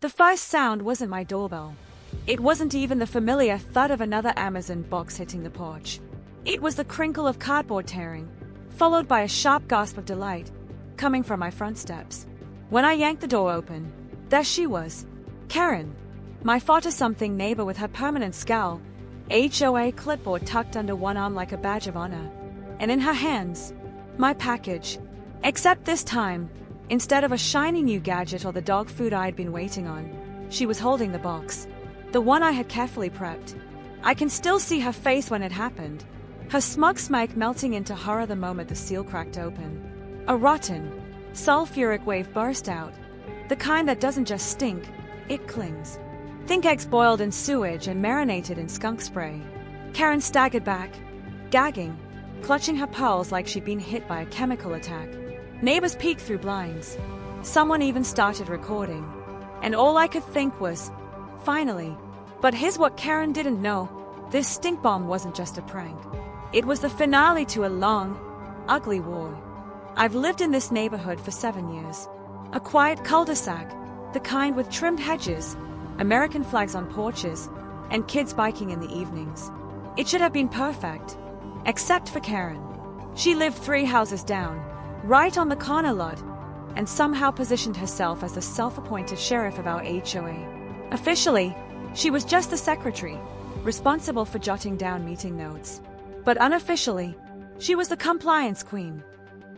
The first sound wasn't my doorbell. It wasn't even the familiar thud of another Amazon box hitting the porch. It was the crinkle of cardboard tearing, followed by a sharp gasp of delight, coming from my front steps. When I yanked the door open, there she was, Karen, my 40-something neighbor with her permanent scowl, HOA clipboard tucked under one arm like a badge of honor, and in her hands, my package. Except this time, instead of a shiny new gadget or the dog food I'd been waiting on, she was holding the box, the one I had carefully prepped. I can still see her face when it happened, her smug smile melting into horror the moment the seal cracked open. A rotten, sulfuric wave burst out, the kind that doesn't just stink, it clings. Think eggs boiled in sewage and marinated in skunk spray. Karen staggered back, gagging, clutching her pearls like she'd been hit by a chemical attack. Neighbors peeked through blinds. Someone even started recording. And all I could think was, finally. But here's what Karen didn't know. This stink bomb wasn't just a prank. It was the finale to a long, ugly war. I've lived in this neighborhood for 7 years. A quiet cul-de-sac, the kind with trimmed hedges, American flags on porches, and kids biking in the evenings. It should have been perfect. Except for Karen. She lived 3 houses down, right on the corner lot, and somehow positioned herself as the self-appointed sheriff of our HOA. Officially, she was just the secretary, responsible for jotting down meeting notes. But unofficially, she was the compliance queen.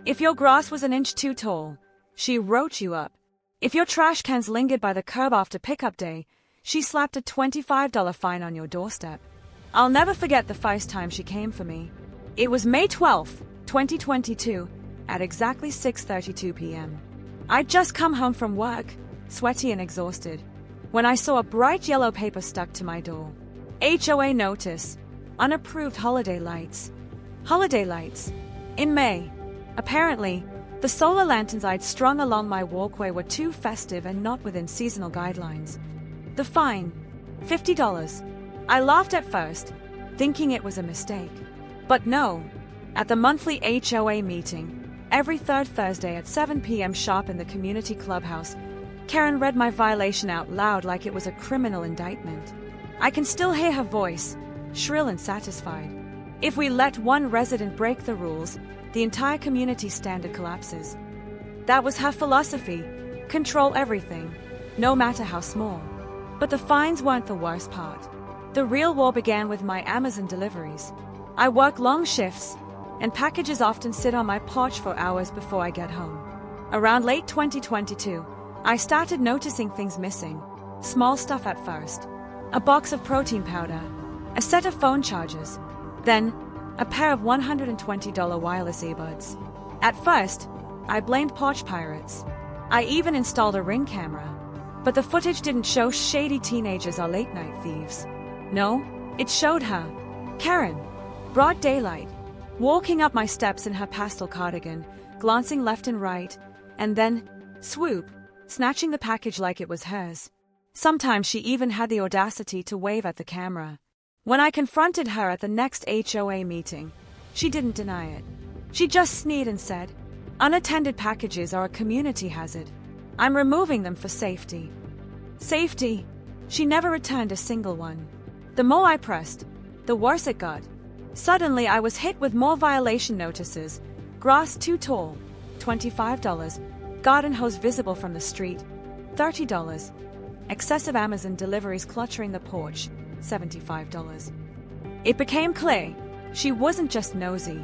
If your grass was an inch too tall, she wrote you up. If your trash cans lingered by the curb after pickup day, she slapped a $25 fine on your doorstep. I'll never forget the first time she came for me. It was May 12, 2022, at exactly 6:32 p.m. I'd just come home from work, sweaty and exhausted, when I saw a bright yellow paper stuck to my door. HOA notice, unapproved holiday lights. Holiday lights. In May. Apparently, the solar lanterns I'd strung along my walkway were too festive and not within seasonal guidelines. The fine, $50. I laughed at first, thinking it was a mistake. But no. At the monthly HOA meeting, every third Thursday at 7 p.m. sharp in the community clubhouse, Karen read my violation out loud like it was a criminal indictment. I can still hear her voice, shrill and satisfied. If we let one resident break the rules, the entire community standard collapses. That was her philosophy: control everything, no matter how small. But the fines weren't the worst part. The real war began with my Amazon deliveries. I work long shifts, and packages often sit on my porch for hours before I get home. Around late 2022, I started noticing things missing. Small stuff at first. A box of protein powder, a set of phone chargers, then a pair of $120 wireless earbuds. At first, I blamed porch pirates. I even installed a Ring camera. But the footage didn't show shady teenagers or late-night thieves. No, it showed her, Karen, broad daylight, walking up my steps in her pastel cardigan, glancing left and right, and then, swoop, snatching the package like it was hers. Sometimes she even had the audacity to wave at the camera. When I confronted her at the next HOA meeting, she didn't deny it. She just sneered and said, "Unattended packages are a community hazard. I'm removing them for safety." Safety. She never returned a single one. The more I pressed, the worse it got. Suddenly I was hit with more violation notices. Grass too tall, $25. Garden hose visible from the street, $30. Excessive Amazon deliveries cluttering the porch, $75. It became clear, she wasn't just nosy.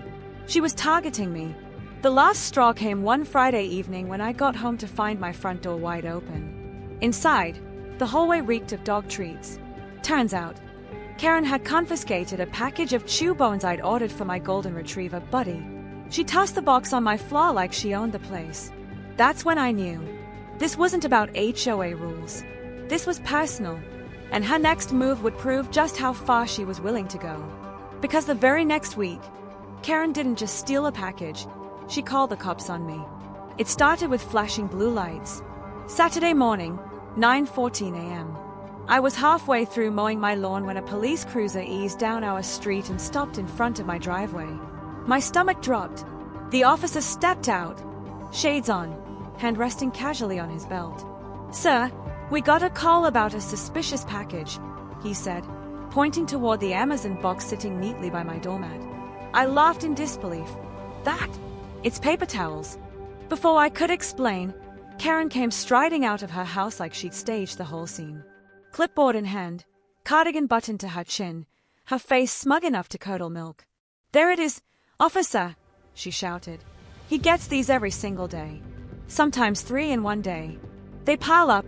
She was targeting me. The last straw came one Friday evening when I got home to find my front door wide open. Inside, the hallway reeked of dog treats. Turns out, Karen had confiscated a package of chew bones I'd ordered for my golden retriever, Buddy. She tossed the box on my floor like she owned the place. That's when I knew. This wasn't about HOA rules. This was personal, and her next move would prove just how far she was willing to go. Because the very next week, Karen didn't just steal a package, she called the cops on me. It started with flashing blue lights. Saturday morning, 9:14 a.m. I was halfway through mowing my lawn when a police cruiser eased down our street and stopped in front of my driveway. My stomach dropped. The officer stepped out, shades on, hand resting casually on his belt. "Sir, "We got a call about a suspicious package," he said, pointing toward the Amazon box sitting neatly by my doormat. I laughed in disbelief. "That? It's paper towels." Before I could explain, Karen came striding out of her house like she'd staged the whole scene. Clipboard in hand, cardigan buttoned to her chin, her face smug enough to curdle milk. "There it is, officer," she shouted. "He gets these every single day. Sometimes 3 in one day. They pile up,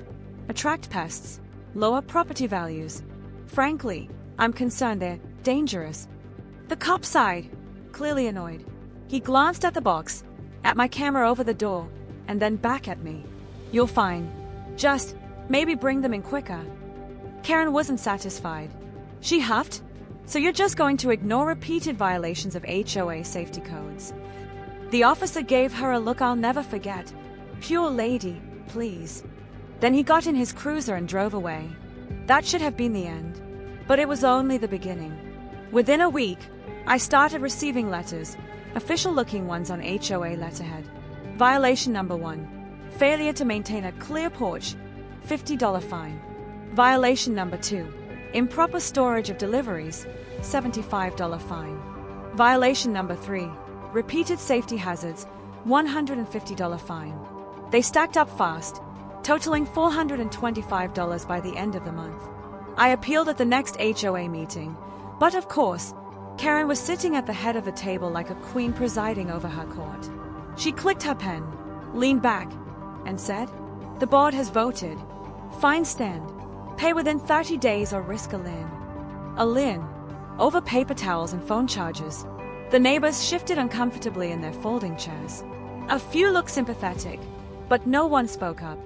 attract pests, lower property values. Frankly, I'm concerned they're dangerous." The cop sighed, clearly annoyed. He glanced at the box, at my camera over the door, and then back at me. "You're fine. Just, maybe bring them in quicker." Karen wasn't satisfied. She huffed, "So you're just going to ignore repeated violations of HOA safety codes?" The officer gave her a look I'll never forget. "Pure lady, please." Then he got in his cruiser and drove away. That should have been the end. But it was only the beginning. Within a week, I started receiving letters, official-looking ones on HOA letterhead. Violation number 1. Failure to maintain a clear porch, $50 fine. Violation number 2. Improper storage of deliveries, $75 fine. Violation number 3. Repeated safety hazards, $150 fine. They stacked up fast, totaling $425 by the end of the month. I appealed at the next HOA meeting, but of course, Karen was sitting at the head of the table like a queen presiding over her court. She clicked her pen, leaned back, and said, "The board has voted. Fine stand. Pay within 30 days or risk a lien." A lien? Over paper towels and phone charges. The neighbors shifted uncomfortably in their folding chairs. A few looked sympathetic, but no one spoke up.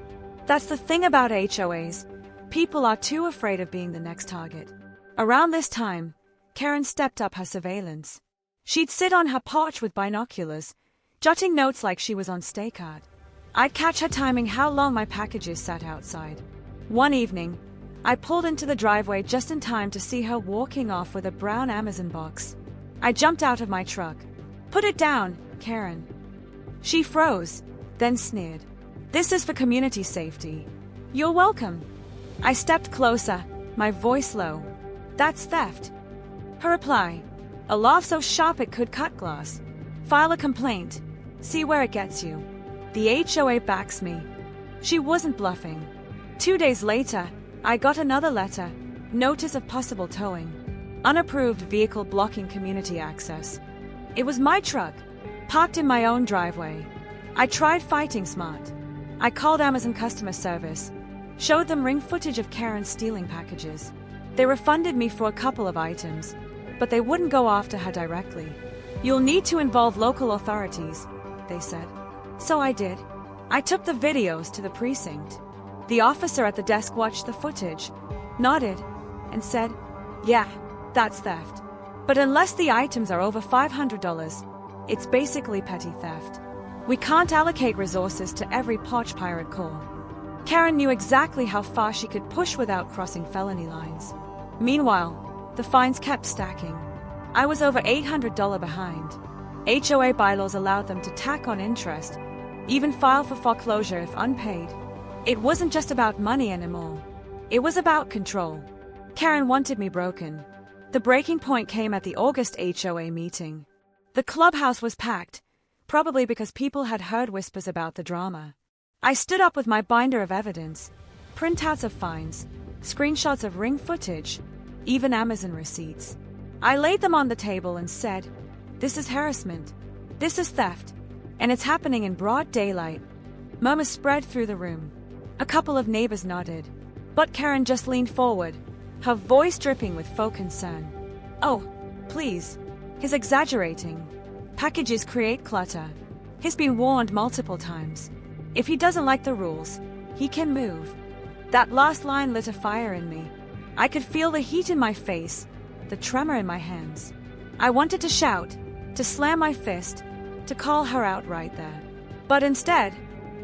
That's the thing about HOAs. People are too afraid of being the next target. Around this time, Karen stepped up her surveillance. She'd sit on her porch with binoculars, jotting notes like she was on stakeout. I'd catch her timing how long my packages sat outside. One evening, I pulled into the driveway just in time to see her walking off with a brown Amazon box. I jumped out of my truck. "Put it down, Karen." She froze, then sneered. "This is for community safety." "You're welcome." I stepped closer, my voice low. "That's theft." Her reply, a laugh so sharp it could cut glass. "File a complaint. See where it gets you. The HOA backs me." She wasn't bluffing. 2 days later, I got another letter, notice of possible towing. Unapproved vehicle blocking community access. It was my truck, parked in my own driveway. I tried fighting smart. I called Amazon customer service, showed them ring footage of Karen stealing packages. They refunded me for a couple of items, but they wouldn't go after her directly. "You'll need to involve local authorities," they said. So I did. I took the videos to the precinct. The officer at the desk watched the footage, nodded, and said, "Yeah, that's theft. But unless the items are over $500, it's basically petty theft. We can't allocate resources to every porch pirate call." Karen knew exactly how far she could push without crossing felony lines. Meanwhile, the fines kept stacking. I was over $800 behind. HOA bylaws allowed them to tack on interest, even file for foreclosure if unpaid. It wasn't just about money anymore. It was about control. Karen wanted me broken. The breaking point came at the August HOA meeting. The clubhouse was packed, probably because people had heard whispers about the drama. I stood up with my binder of evidence, printouts of fines, screenshots of ring footage, even Amazon receipts. I laid them on the table and said, "This is harassment. This is theft. And it's happening in broad daylight." Murmurs spread through the room. A couple of neighbors nodded. But Karen just leaned forward, her voice dripping with faux concern. "Oh, please. He's exaggerating. Packages create clutter. He's been warned multiple times. If he doesn't like the rules, he can move." That last line lit a fire in me. I could feel the heat in my face, the tremor in my hands. I wanted to shout, to slam my fist, to call her out right there. But instead,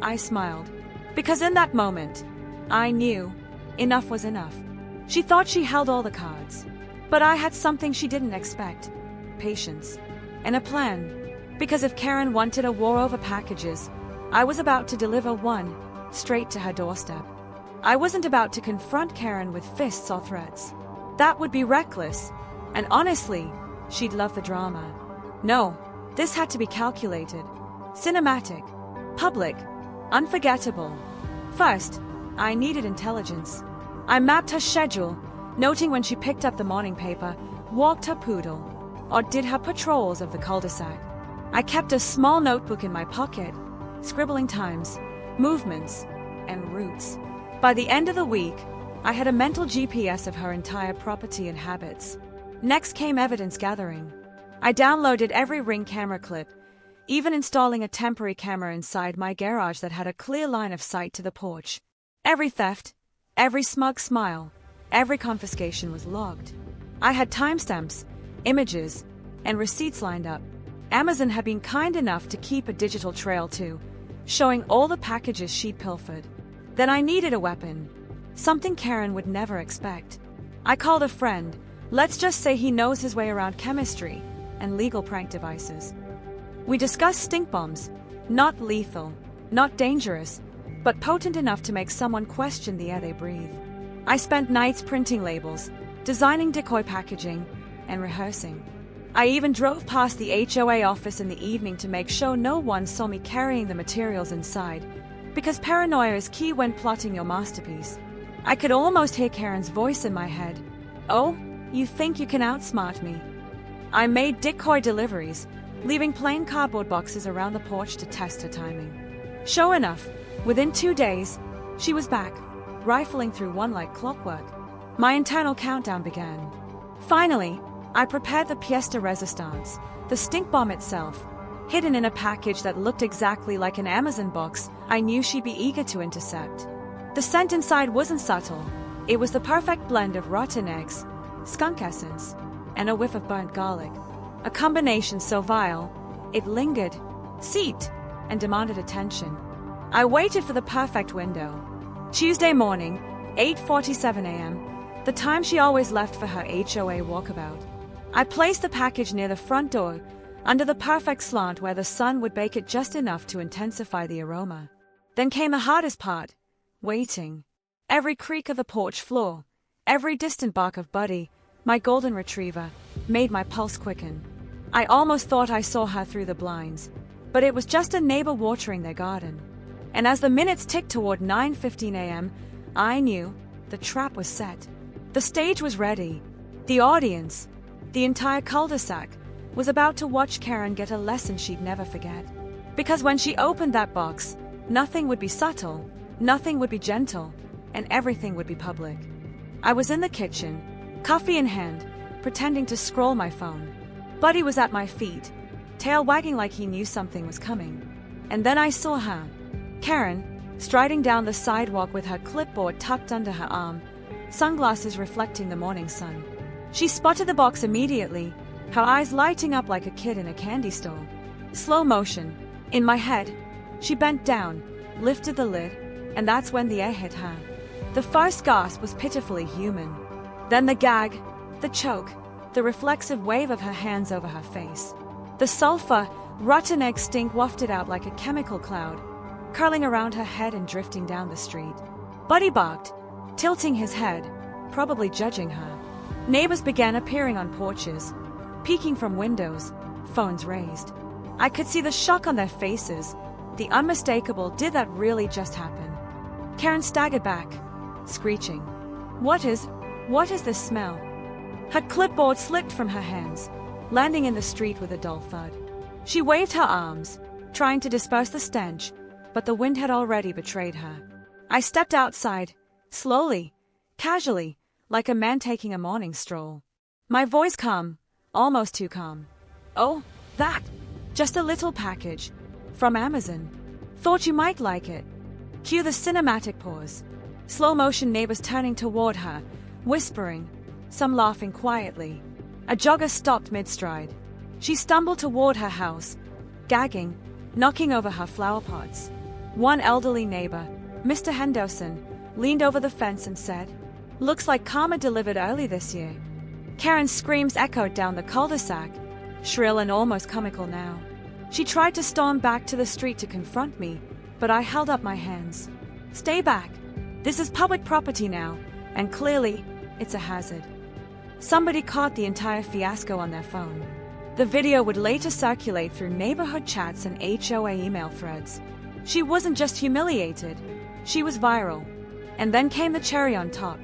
I smiled. Because in that moment, I knew enough was enough. She thought she held all the cards. But I had something she didn't expect. Patience. And a plan. Because if Karen wanted a war over packages, I was about to deliver one, straight to her doorstep. I wasn't about to confront Karen with fists or threats. That would be reckless. And honestly, she'd love the drama. No, this had to be calculated, cinematic, public, unforgettable. First, I needed intelligence. I mapped her schedule, noting when she picked up the morning paper, walked her poodle, or did her patrols of the cul-de-sac. I kept a small notebook in my pocket, scribbling times, movements, and routes. By the end of the week, I had a mental GPS of her entire property and habits. Next came evidence gathering. I downloaded every Ring camera clip, even installing a temporary camera inside my garage that had a clear line of sight to the porch. Every theft, every smug smile, every confiscation was logged. I had timestamps, images, and receipts lined up. Amazon had been kind enough to keep a digital trail too, showing all the packages she'd pilfered. Then I needed a weapon, something Karen would never expect. I called a friend, let's just say he knows his way around chemistry and legal prank devices. We discussed stink bombs, not lethal, not dangerous, but potent enough to make someone question the air they breathe. I spent nights printing labels, designing decoy packaging, and rehearsing. I even drove past the HOA office in the evening to make sure no one saw me carrying the materials inside, because paranoia is key when plotting your masterpiece. I could almost hear Karen's voice in my head. Oh, you think you can outsmart me? I made decoy deliveries, leaving plain cardboard boxes around the porch to test her timing. Sure enough, within 2 days, she was back, rifling through one like clockwork. My internal countdown began. Finally, I prepared the pièce de résistance, the stink bomb itself. Hidden in a package that looked exactly like an Amazon box, I knew she'd be eager to intercept. The scent inside wasn't subtle. It was the perfect blend of rotten eggs, skunk essence, and a whiff of burnt garlic. A combination so vile, it lingered, seeped, and demanded attention. I waited for the perfect window. Tuesday morning, 8:47 a.m., the time she always left for her HOA walkabout. I placed the package near the front door, under the perfect slant where the sun would bake it just enough to intensify the aroma. Then came the hardest part, waiting. Every creak of the porch floor, every distant bark of Buddy, my golden retriever, made my pulse quicken. I almost thought I saw her through the blinds, but it was just a neighbor watering their garden. And as the minutes ticked toward 9:15 a.m., I knew the trap was set. The stage was ready. The audience, the entire cul-de-sac, was about to watch Karen get a lesson she'd never forget. Because when she opened that box, nothing would be subtle, nothing would be gentle, and everything would be public. I was in the kitchen, coffee in hand, pretending to scroll my phone. Buddy was at my feet, tail wagging like he knew something was coming. And then I saw her, Karen, striding down the sidewalk with her clipboard tucked under her arm, sunglasses reflecting the morning sun. She spotted the box immediately, her eyes lighting up like a kid in a candy store. Slow motion. In my head, she bent down, lifted the lid, and that's when the air hit her. The first gasp was pitifully human. Then the gag, the choke, the reflexive wave of her hands over her face. The sulfur, rotten egg stink wafted out like a chemical cloud, curling around her head and drifting down the street. Buddy barked, tilting his head, probably judging her. Neighbors began appearing on porches, peeking from windows, phones raised. I could see the shock on their faces, the unmistakable "did that really just happen?" Karen staggered back, screeching. What is this smell?" Her clipboard slipped from her hands, landing in the street with a dull thud. She waved her arms, trying to disperse the stench, but the wind had already betrayed her. I stepped outside, slowly, casually, like a man taking a morning stroll. My voice calm, almost too calm. "Oh, that! Just a little package. From Amazon. Thought you might like it." Cue the cinematic pause. Slow motion neighbors turning toward her, whispering, some laughing quietly. A jogger stopped mid-stride. She stumbled toward her house, gagging, knocking over her flower pots. One elderly neighbor, Mr. Henderson, leaned over the fence and said, "Looks like karma delivered early this year." Karen's screams echoed down the cul-de-sac, shrill and almost comical now. She tried to storm back to the street to confront me, but I held up my hands. "Stay back. This is public property now, and clearly, it's a hazard. Somebody caught the entire fiasco on their phone. The video would later circulate through neighborhood chats and HOA email threads. She wasn't just humiliated, she was viral. And then came the cherry on top.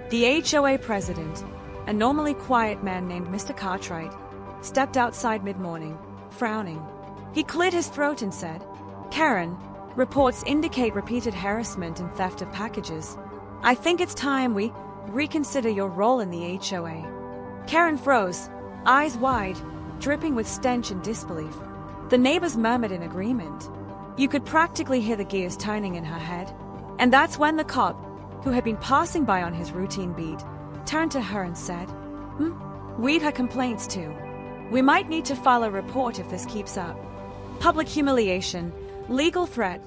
The HOA president, a normally quiet man named Mr. Cartwright, stepped outside mid-morning, frowning. He cleared his throat and said, "Karen, reports indicate repeated harassment and theft of packages. I think it's time we reconsider your role in the HOA." Karen froze, eyes wide, dripping with stench and disbelief. The neighbors murmured in agreement. You could practically hear the gears turning in her head. And that's when the cop, who had been passing by on his routine beat, turned to her and said, "Read her complaints too. We might need to file a report if this keeps up." Public humiliation, legal threat,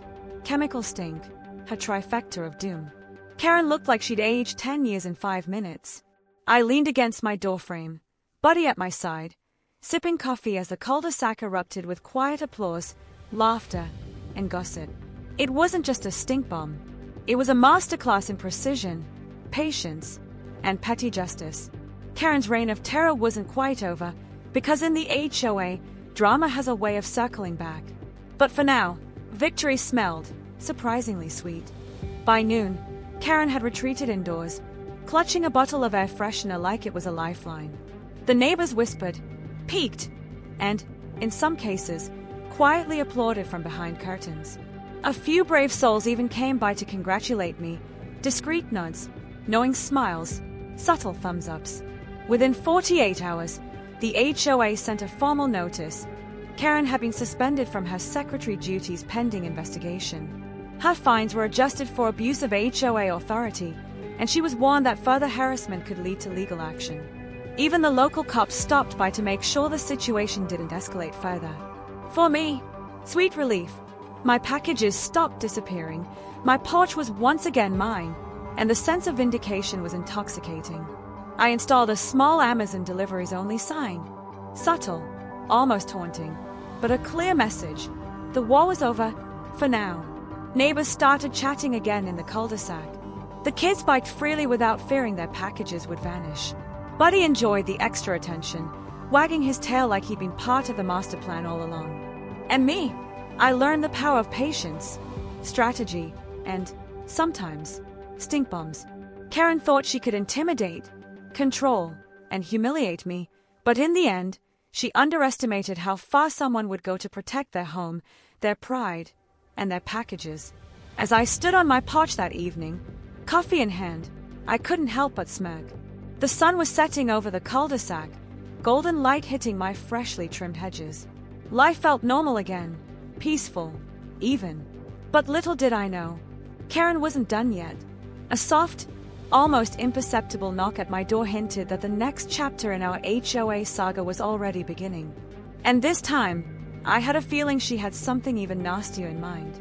chemical stink, her trifecta of doom. Karen looked like she'd aged 10 years in 5 minutes. I leaned against my doorframe, Buddy at my side, sipping coffee as the cul-de-sac erupted with quiet applause, laughter, and gossip. It wasn't just a stink bomb. It was a masterclass in precision, patience, and petty justice. Karen's reign of terror wasn't quite over, because in the HOA, drama has a way of circling back. But for now, victory smelled surprisingly sweet. By noon, Karen had retreated indoors, clutching a bottle of air freshener like it was a lifeline. The neighbors whispered, peeked, and, in some cases, quietly applauded from behind curtains. A few brave souls even came by to congratulate me, discreet nods, knowing smiles, subtle thumbs-ups. Within 48 hours, the HOA sent a formal notice. Karen had been suspended from her secretary duties pending investigation. Her fines were adjusted for abuse of HOA authority, and she was warned that further harassment could lead to legal action. Even the local cops stopped by to make sure the situation didn't escalate further. For me, sweet relief. My packages stopped disappearing, my porch was once again mine, and the sense of vindication was intoxicating. I installed a small Amazon deliveries only sign. Subtle, almost haunting, but a clear message. The war was over, for now. Neighbors started chatting again in the cul-de-sac. The kids biked freely without fearing their packages would vanish. Buddy enjoyed the extra attention, wagging his tail like he'd been part of the master plan all along. And me, I learned the power of patience, strategy, and, sometimes, stink bombs. Karen thought she could intimidate, control, and humiliate me, but in the end, she underestimated how far someone would go to protect their home, their pride, and their packages. As I stood on my porch that evening, coffee in hand, I couldn't help but smirk. The sun was setting over the cul-de-sac, golden light hitting my freshly trimmed hedges. Life felt normal again, peaceful, even. But little did I know, Karen wasn't done yet. A soft, almost imperceptible knock at my door hinted that the next chapter in our HOA saga was already beginning. And this time, I had a feeling she had something even nastier in mind.